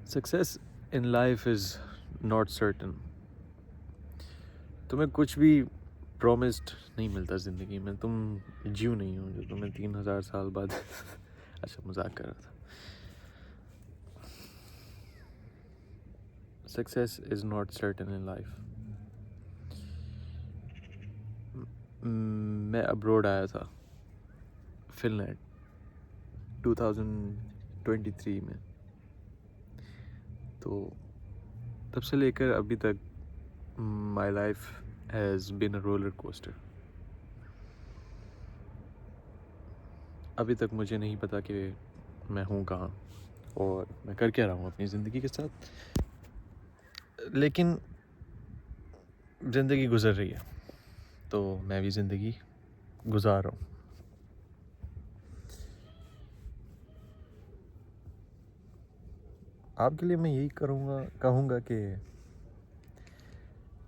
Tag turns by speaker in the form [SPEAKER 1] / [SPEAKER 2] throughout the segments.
[SPEAKER 1] Success in life is not certain. तुम्हें कुछ भी प्रॉमिस्ड नहीं मिलता ज़िंदगी में। तुम जीव नहीं हो जो तुम्हें 3000 साल बाद अच्छा, मजाक कर रहा था। Success is not certain in life. मैं अब्रॉड आया था, फिनलैंड, 2023 में। तो तब से लेकर अभी तक my life has been a roller coaster. अभी तक मुझे नहीं पता कि मैं हूँ कहाँ और मैं कर क्या रहा हूँ अपनी ज़िंदगी के साथ, लेकिन ज़िंदगी गुजर रही है तो मैं भी ज़िंदगी गुजार रहा हूँ। आपके लिए मैं यही कहूँगा कि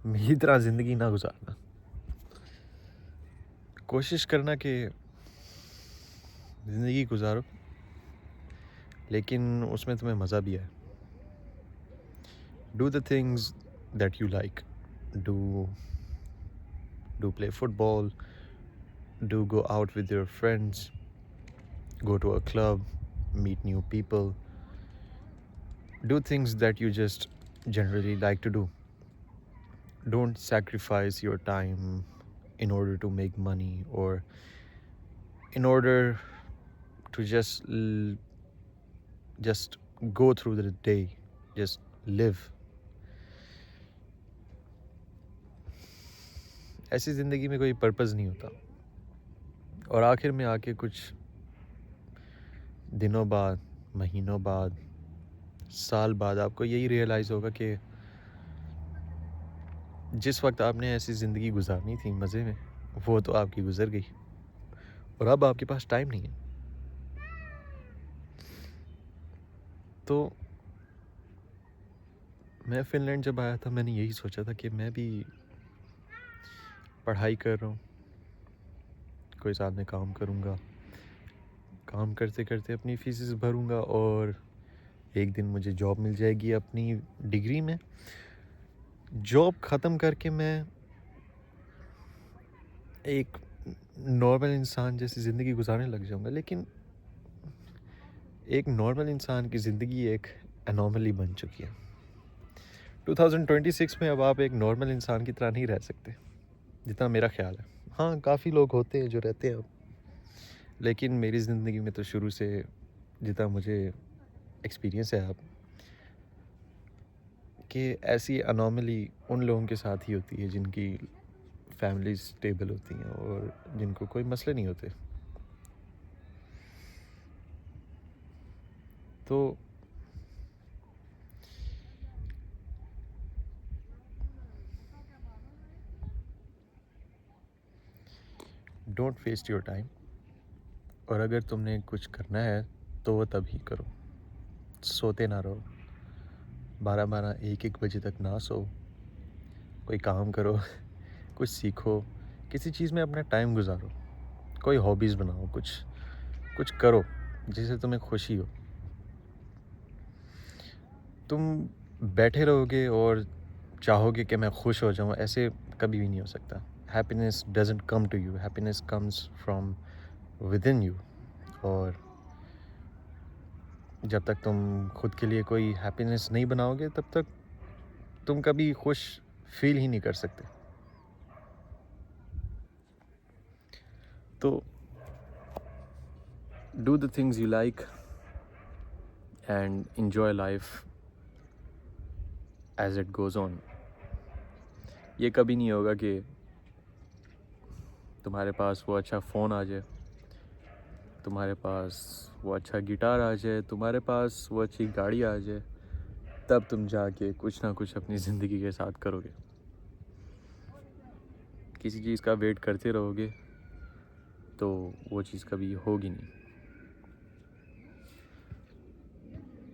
[SPEAKER 1] मेरी तरह ज़िंदगी ना गुजारना। कोशिश करना कि ज़िंदगी गुजारो लेकिन उसमें तुम्हें मज़ा भी आए। Do the things that you like. Do play football, do go out with your friends, go to a club, meet new people, do things that you just generally like to do. Don't sacrifice your time in order to make money or in order to just go through the day. Just live. ऐसी ज़िंदगी में कोई purpose नहीं होता और आखिर में आके कुछ दिनों बाद, महीनों बाद, साल बाद आपको यही रियलाइज़ होगा कि जिस वक्त आपने ऐसी ज़िंदगी गुजारनी थी मज़े में, वो तो आपकी गुजर गई और अब आपके पास टाइम नहीं है। तो मैं फ़िनलैंड जब आया था मैंने यही सोचा था कि मैं भी पढ़ाई कर रहा हूँ, कोई साथ में काम करूँगा, काम करते करते अपनी फीसेस भरूँगा और एक दिन मुझे जॉब मिल जाएगी अपनी डिग्री में। जॉब ख़त्म करके मैं एक नॉर्मल इंसान जैसी ज़िंदगी गुजारने लग जाऊँगा, लेकिन एक नॉर्मल इंसान की ज़िंदगी एक एनॉमली बन चुकी है। 2026 में अब आप एक नॉर्मल इंसान की तरह नहीं रह सकते, जितना मेरा ख्याल है। हाँ, काफ़ी लोग होते हैं जो रहते हैं अब, लेकिन मेरी ज़िंदगी में तो शुरू से जितना मुझे एक्सपीरियंस है अब कि ऐसी अनोमली उन लोगों के साथ ही होती है जिनकी फैमिली स्टेबल होती हैं और जिनको कोई मसले नहीं होते। तो डोंट वेस्ट योर टाइम, और अगर तुमने कुछ करना है तो वो तभी करो। सोते ना रहो, 12-12 1-1 बजे तक ना सो, कोई काम करो कुछ सीखो, किसी चीज़ में अपना टाइम गुजारो, कोई हॉबीज़ बनाओ, कुछ कुछ करो जिससे तुम्हें खुशी हो। तुम बैठे रहोगे और चाहोगे कि मैं खुश हो जाऊँ, ऐसे कभी भी नहीं हो सकता। Happiness doesn't come to you, happiness comes from within you. और जब तक तुम खुद के लिए कोई हैप्पीनेस नहीं बनाओगे तब तक तुम कभी खुश फील ही नहीं कर सकते। तो do the things you like and enjoy life as it goes on. ये कभी नहीं होगा कि तुम्हारे पास वो अच्छा फ़ोन आ जाए, तुम्हारे पास वो अच्छा गिटार आ जाए, तुम्हारे पास वो अच्छी गाड़ी आ जाए, तब तुम जाके कुछ ना कुछ अपनी ज़िंदगी के साथ करोगे। किसी चीज़ का वेट करते रहोगे तो वो चीज़ कभी होगी नहीं।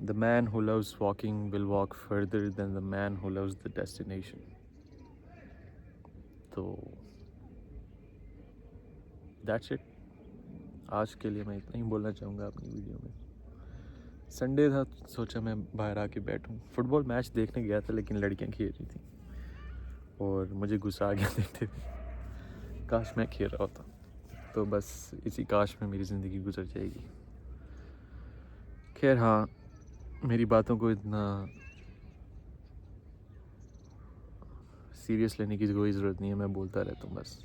[SPEAKER 1] The man who loves walking will walk further than the man who loves the destination. तो that's it। आज के लिए मैं इतना ही बोलना चाहूँगा अपनी वीडियो में। संडे था, सोचा मैं बाहर आके बैठूं। फुटबॉल मैच देखने गया था लेकिन लड़कियां खेल रही थी और मुझे गुस्सा आ गया देखते हुए। काश मैं खेल रहा होता। तो बस इसी काश में मेरी ज़िंदगी गुजर जाएगी। खैर हाँ, मेरी बातों को इतना सीरियस लेने की कोई ज़रूरत नहीं है, मैं बोलता रहता हूँ बस।